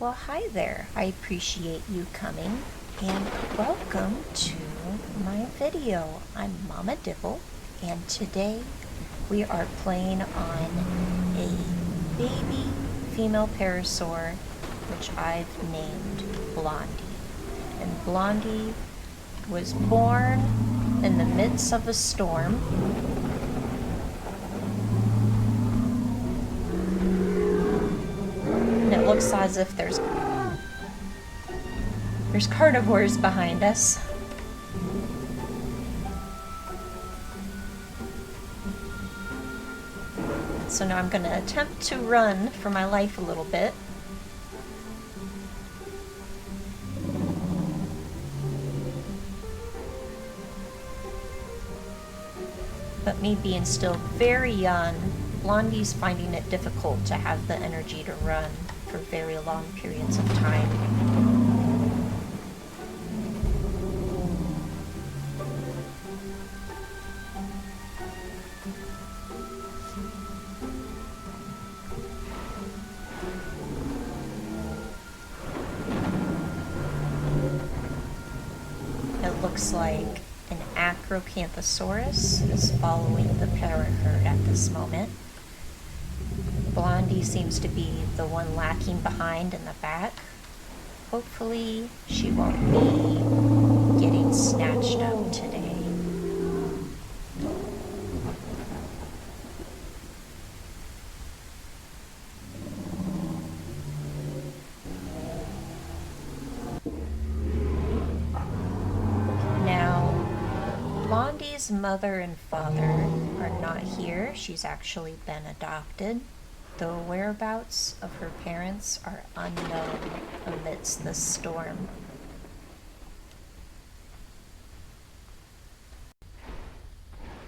Well, hi there. I appreciate you coming and welcome to my video. I'm Mama Dibble, and today we are playing on a baby female parasaur which I've named Blondie. And Blondie was born in the midst of a storm. And it looks as if there's carnivores behind us. So now I'm going to attempt to run for my life a little bit. But me being still very young, Blondie's finding it difficult to have the energy to run for very long periods of time. It looks like an Acrocanthosaurus is following the parrot herd at this moment. Blondie seems to be the one lacking behind in the back. Hopefully she won't be getting snatched up today. Blondie's mother and father are not here. She's actually been adopted. The whereabouts of her parents are unknown amidst the storm.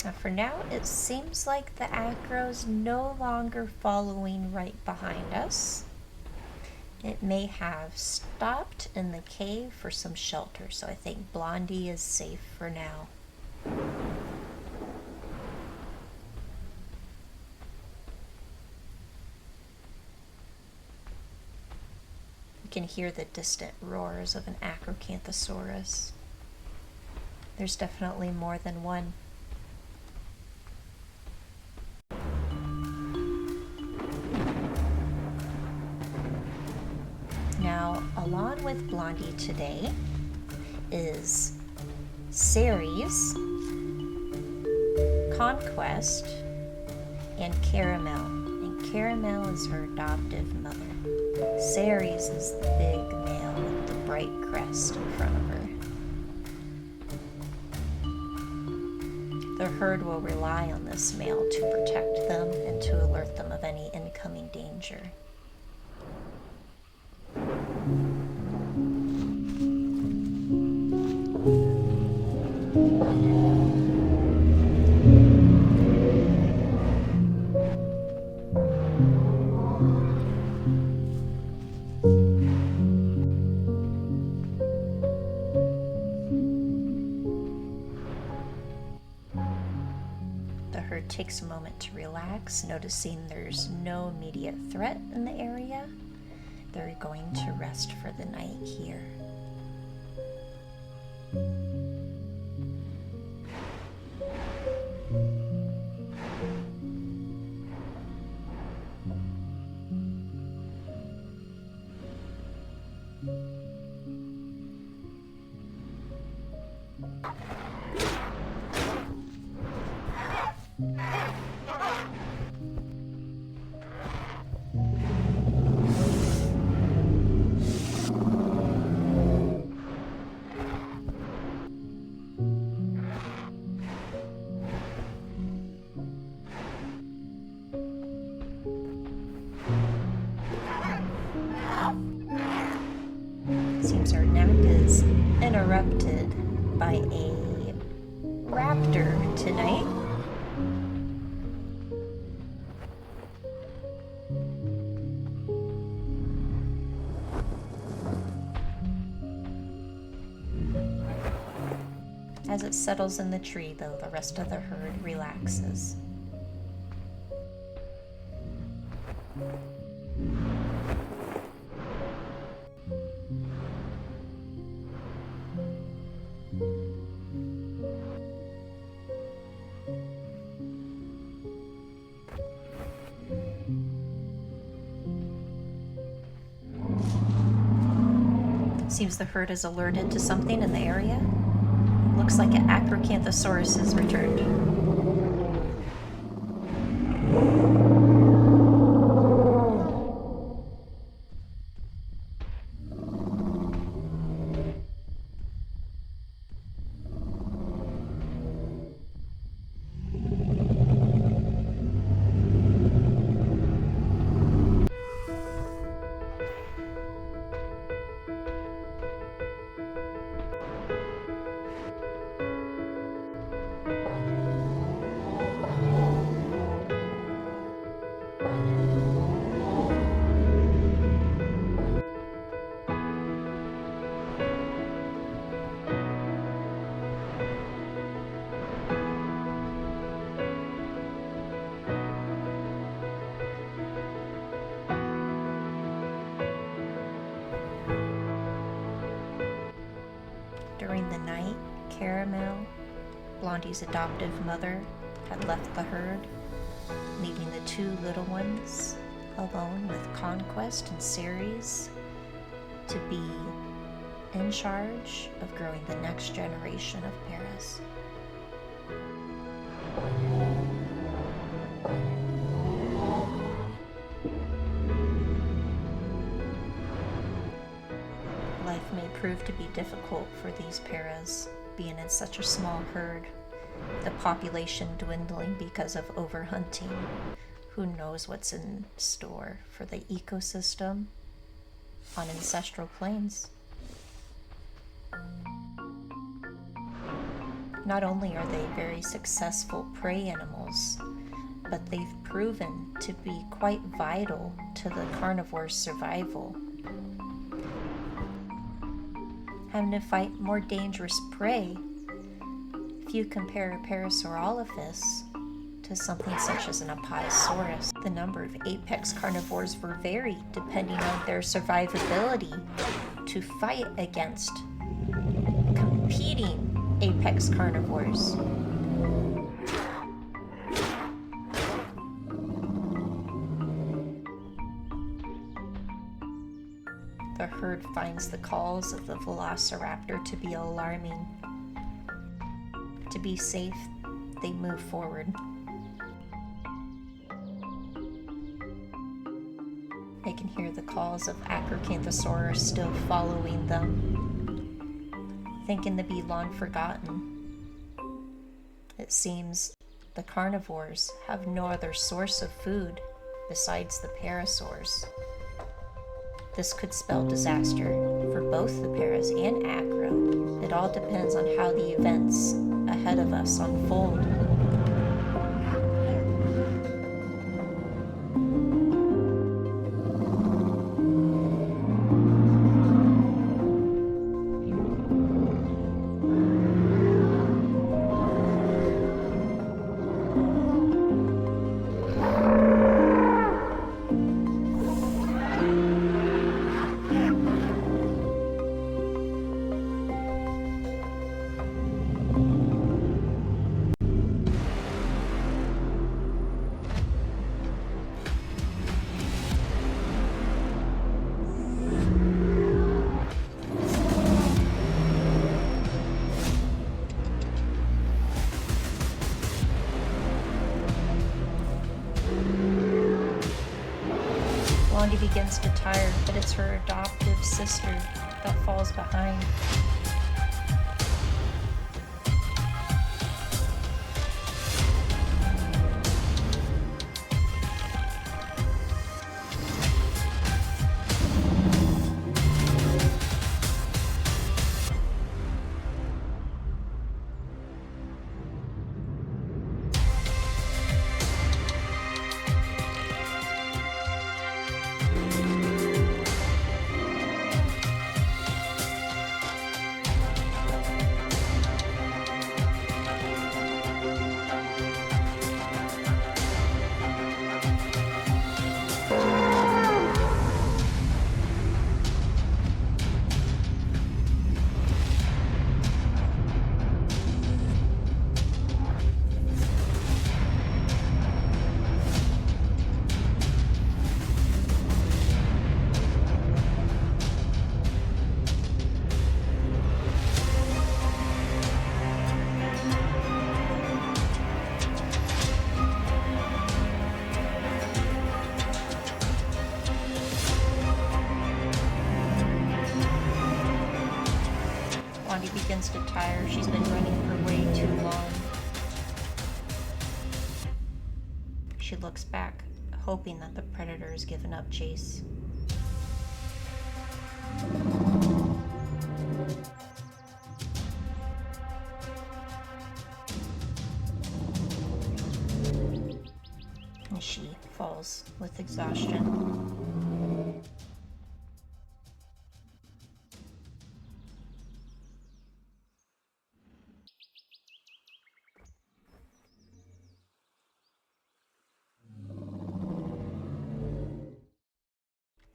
Now for now, it seems like the Acro's no longer following right behind us. It may have stopped in the cave for some shelter, so I think Blondie is safe for now. You can hear the distant roars of an Acrocanthosaurus. There's definitely more than one. Now, along with Blondie today is Ceres, Conquest, and Caramel. And Caramel is her adoptive mother. Ceres is the big male with the bright crest in front of her. The herd will rely on this male to protect them and to alert them of any incoming danger. Takes a moment to relax, noticing there's no immediate threat in the area. They're going to rest for the night here. Seems our nap is interrupted by a raptor tonight. As it settles in the tree, though, the rest of the herd relaxes. Seems the herd is alerted to something in the area. Looks like an Acrocanthosaurus has returned. During the night, Caramel, Blondie's adoptive mother, had left the herd, leaving the two little ones alone with Conquest and Ceres to be in charge of growing the next generation of Paras. Life may prove to be difficult for these Paras, being in such a small herd, the population dwindling because of overhunting. Who knows what's in store for the ecosystem on ancestral plains? Not only are they very successful prey animals, but they've proven to be quite vital to the carnivore's survival. Having to fight more dangerous prey, if you compare Parasaurolophus to something such as an Apatosaurus, the number of apex carnivores will vary depending on their survivability to fight against competing apex carnivores. The herd finds the calls of the velociraptor to be alarming. To be safe, they move forward. They can hear the calls of Acrocanthosaurus still following them, thinking to be long forgotten. It seems the carnivores have no other source of food besides the parasaurs. This could spell disaster for both the Paras and Acro. It all depends on how the events ahead of us unfold. Blondie begins to tire, but it's her adoptive sister that falls behind. begins to tire. She's been running for way too long. She looks back, hoping that the predator has given up chase. And she falls with exhaustion.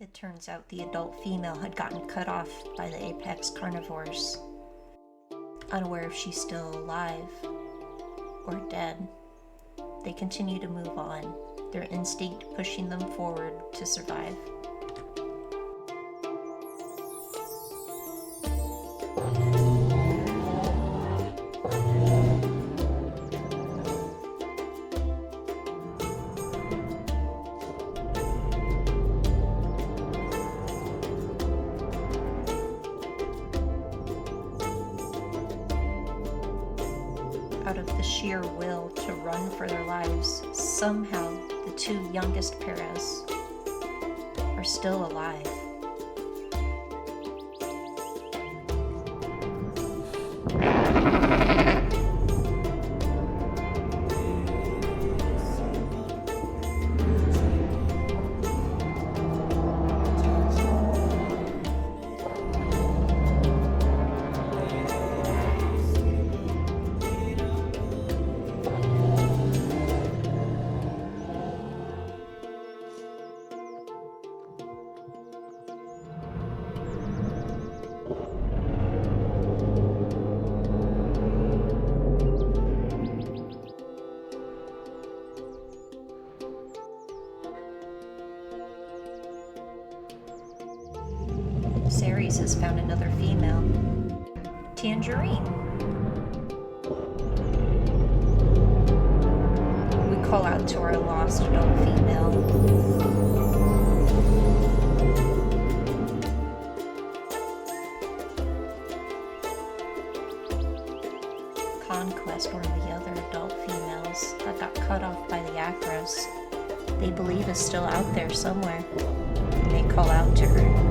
It turns out the adult female had gotten cut off by the apex carnivores. Unaware if she's still alive or dead, they continue to move on, their instinct pushing them forward to survive. Out of the sheer will to run for their lives, somehow the two youngest paras are still alive. Ceres has found another female, Tangerine. We call out to our lost adult female. Conquest, one of the other adult females that got cut off by the Acros, they believe is still out there somewhere, and they call out to her.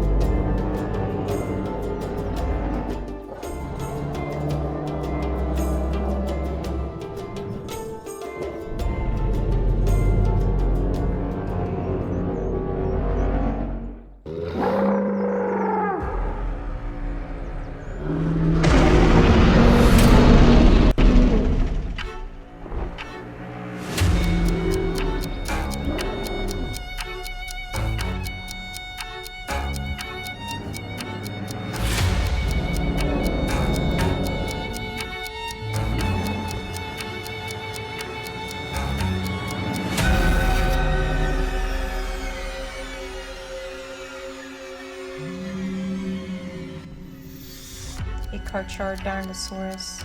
Carcharodontosaurus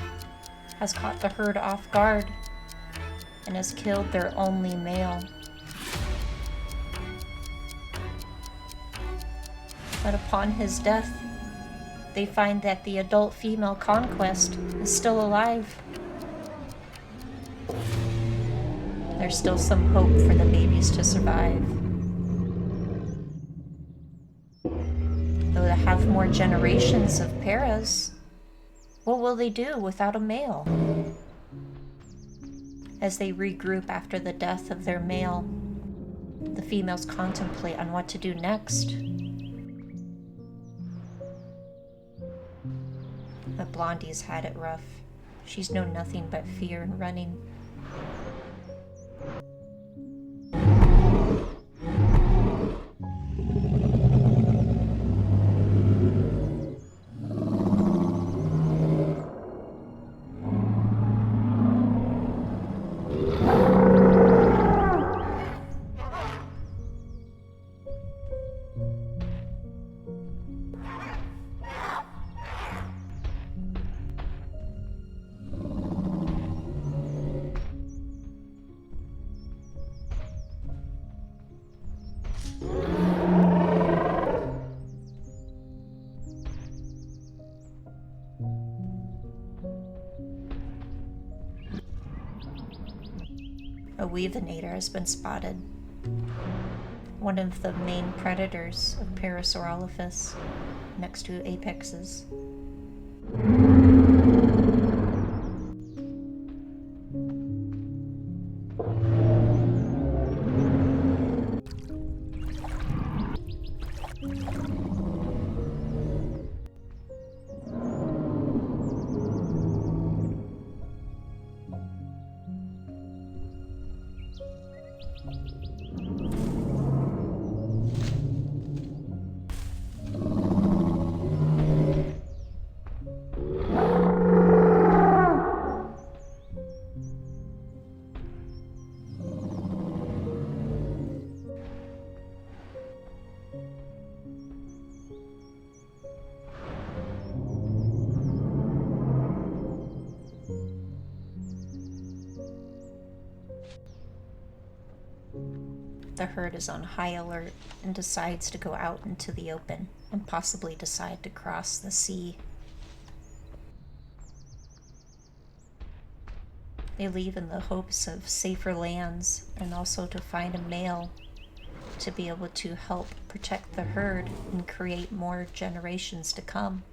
has caught the herd off guard and has killed their only male. But upon his death, they find that the adult female conquest is still alive. There's still some hope for the babies to survive. Though they have more generations of paras, what will they do without a male? As they regroup after the death of their male, the females contemplate on what to do next. But Blondie's had it rough. She's known nothing but fear and running. weavenator has been spotted, one of the main predators of Parasaurolophus, next to apexes. The herd is on high alert and decides to go out into the open and possibly decide to cross the sea. They leave in the hopes of safer lands and also to find a male to be able to help protect the herd and create more generations to come.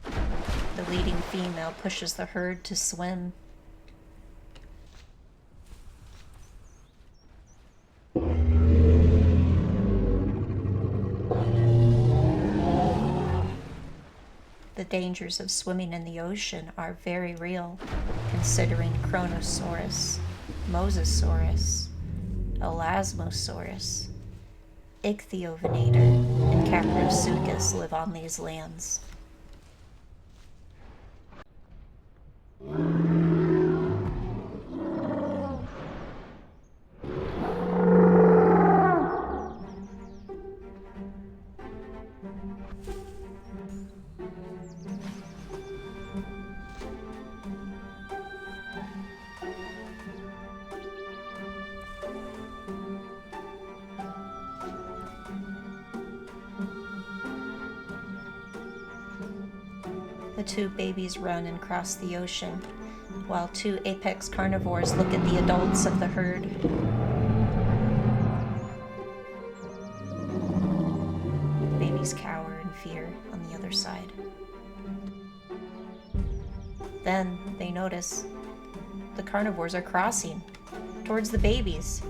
The leading female pushes the herd to swim. The dangers of swimming in the ocean are very real, considering Kronosaurus, Mosasaurus, Elasmosaurus, Ichthyovenator, and Caprosuchus live on these lands. The two babies run and cross the ocean, while two apex carnivores look at the adults of the herd. The babies cower in fear on the other side. Then they notice the carnivores are crossing towards the babies.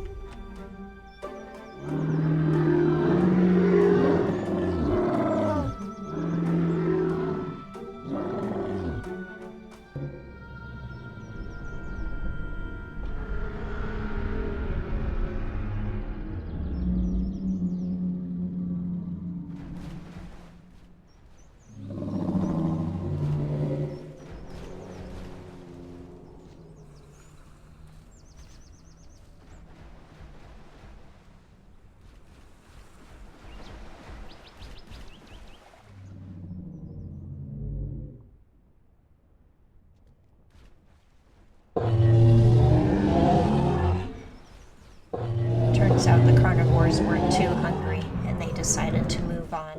Turns out the carnivores weren't too hungry and they decided to move on.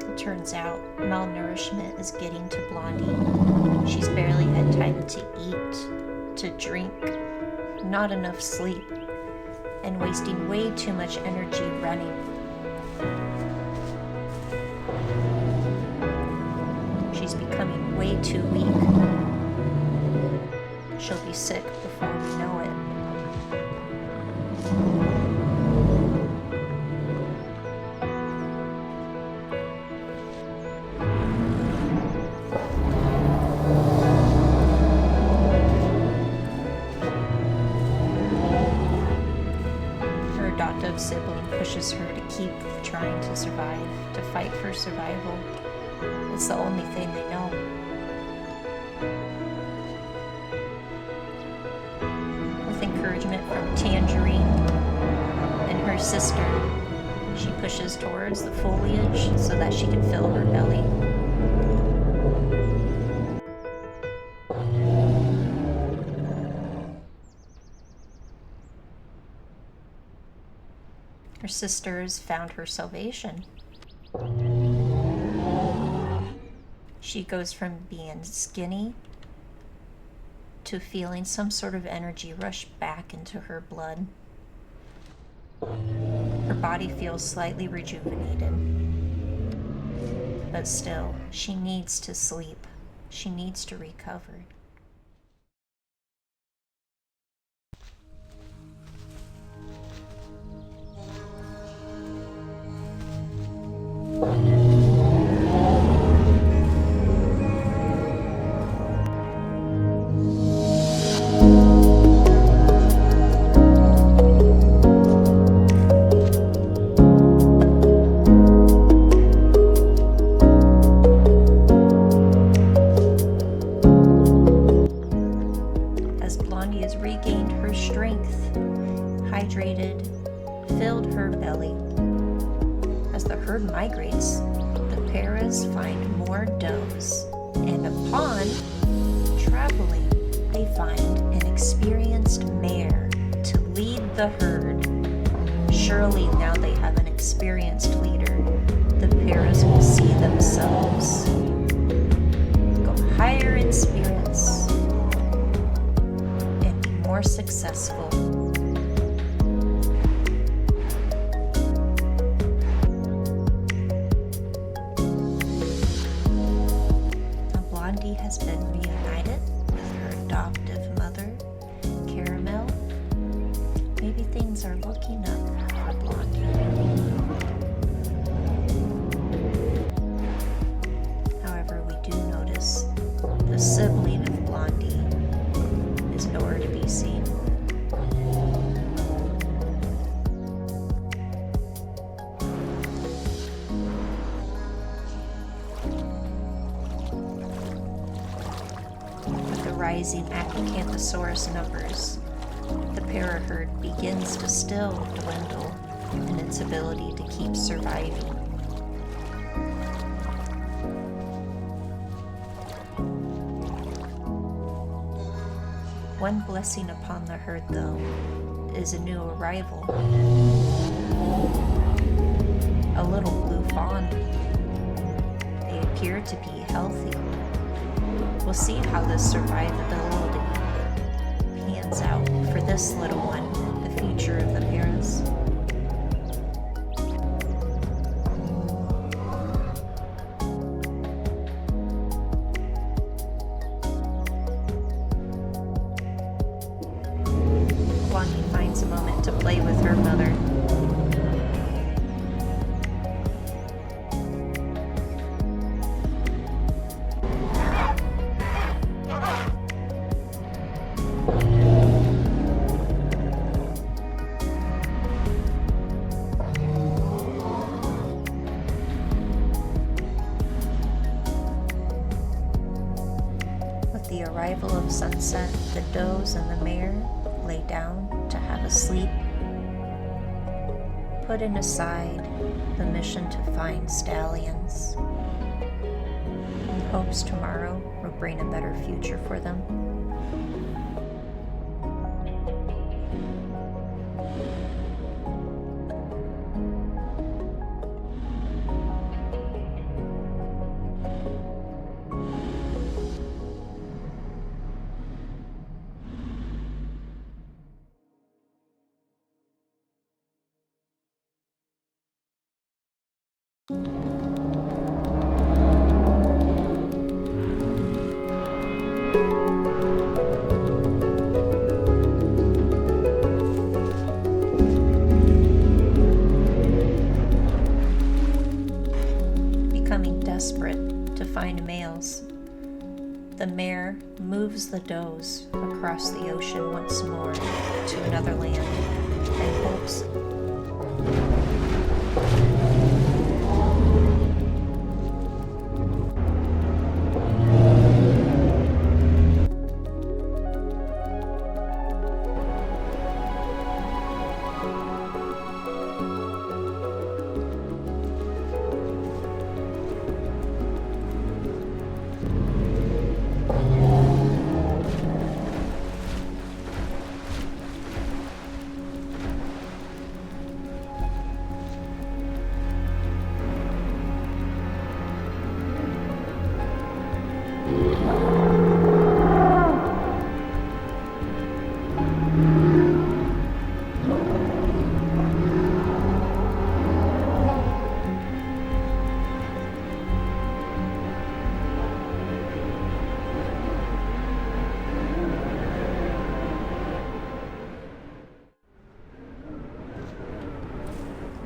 It turns out malnourishment is getting to Blondie. She's barely had time to eat, to drink, not enough sleep, and wasting way too much energy running. She's becoming way too weak. She'll be sick before we know it. Adoptive sibling pushes her to keep trying to survive, to fight for survival. It's the only thing they know. With encouragement from Tangerine and her sister, she pushes towards the foliage so that she can fill her belly. Her sisters found her salvation. She goes from being skinny to feeling some sort of energy rush back into her blood. Her body feels slightly rejuvenated. But still, she needs to sleep. She needs to recover. As Blondie has regained her strength, hydrated, filled her belly. As the herd migrates, the paras find more does, and upon traveling, they find an experienced mare to lead the herd. Surely now they have an experienced leader. The paras will see themselves go higher in spirits and be more successful. Blondie has been reunited with her adoptive mother, Caramel. Maybe things are looking up for Blondie. However, we do notice the sibling of Blondie is nowhere to be seen. Rising Acanthosaurus numbers, the para herd begins to still dwindle in its ability to keep surviving. One blessing upon the herd, though, is a new arrival. A little blue fawn. They appear to be healthy. We'll see how this survivability pans out for this little one, the future of the paras. Blondie finds a moment to play with her mother. The arrival of sunset, the does and the mare lay down to have a sleep, putting aside the mission to find stallions, in hopes tomorrow will bring a better future for them. Becoming desperate to find males, the mare moves the does across the ocean once more to another land and hopes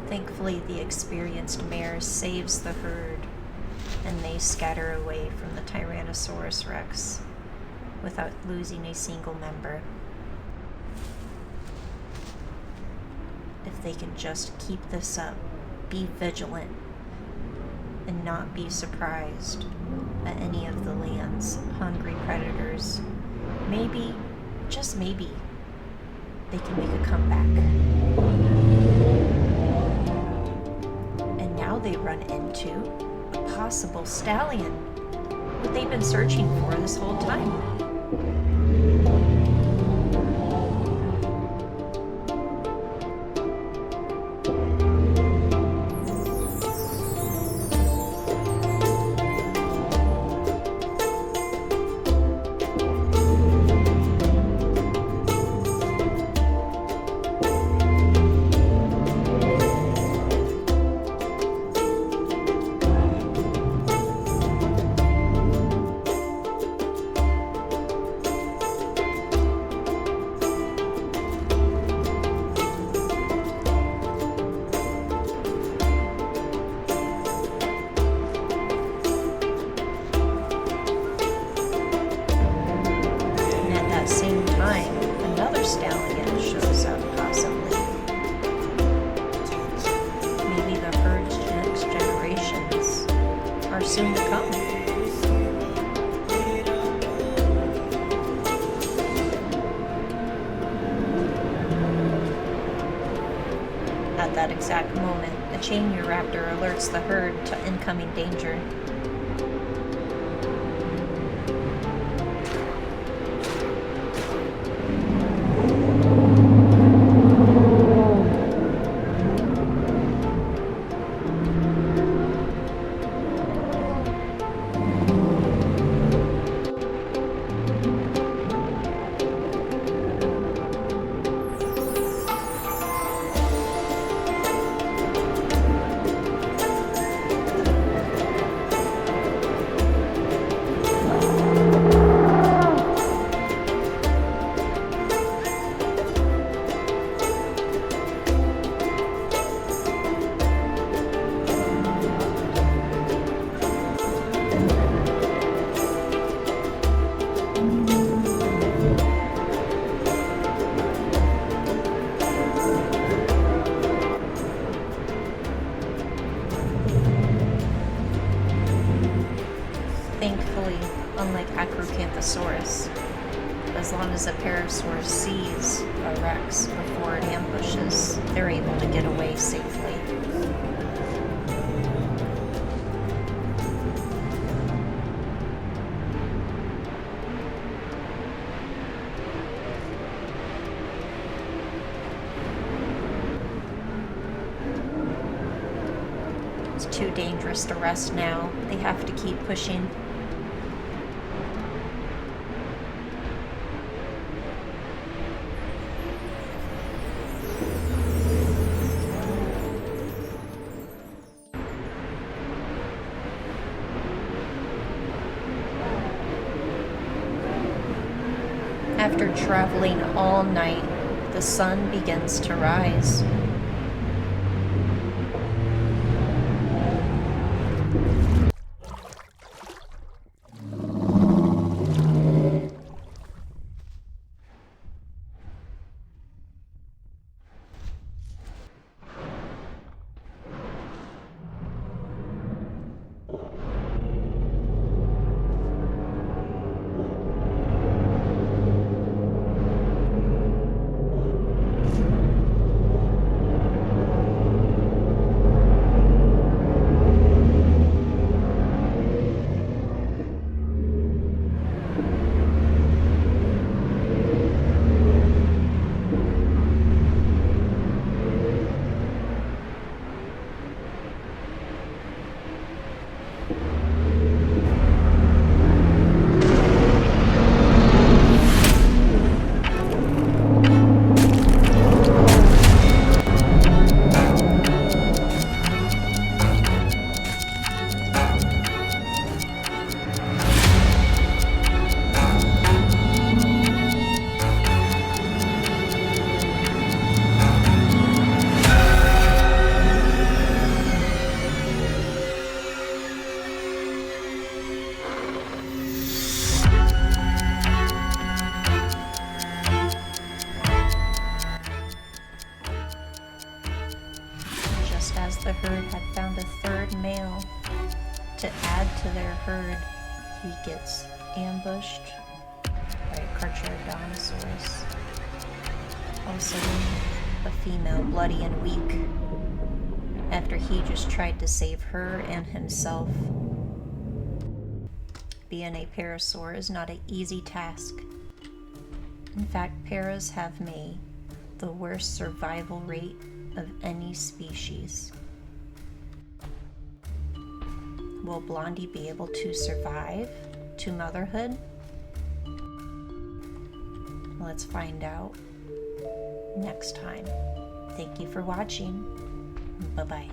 Thankfully, the experienced mare saves the herd, and they scatter away from the Tyrannosaurus Rex without losing a single member. If they can just keep this up, be vigilant, and not be surprised at any of the land's hungry predators, maybe, just maybe, they can make a comeback. And now they run into a possible stallion, what they've been searching for this whole time. Another stallion shows up, possibly. Maybe the herd's next generations are soon to come. At that exact moment, a chainmere raptor alerts the herd to incoming danger. Thankfully, unlike Acrocanthosaurus, as long as a Parasaurus sees a Rex before it ambushes, they're able to get away safely. It's too dangerous to rest now. They have to keep pushing. After traveling all night, the sun begins to rise. just as the herd had found a third male to add to their herd, he gets ambushed by a Carcharodontosaurus. All of a sudden, a female, bloody and weak, after he just tried to save her and himself. Being a parasaur is not an easy task. In fact, paras have the worst survival rate of any species. Will Blondie be able to survive to motherhood? Let's find out next time. Thank you for watching. Bye-bye.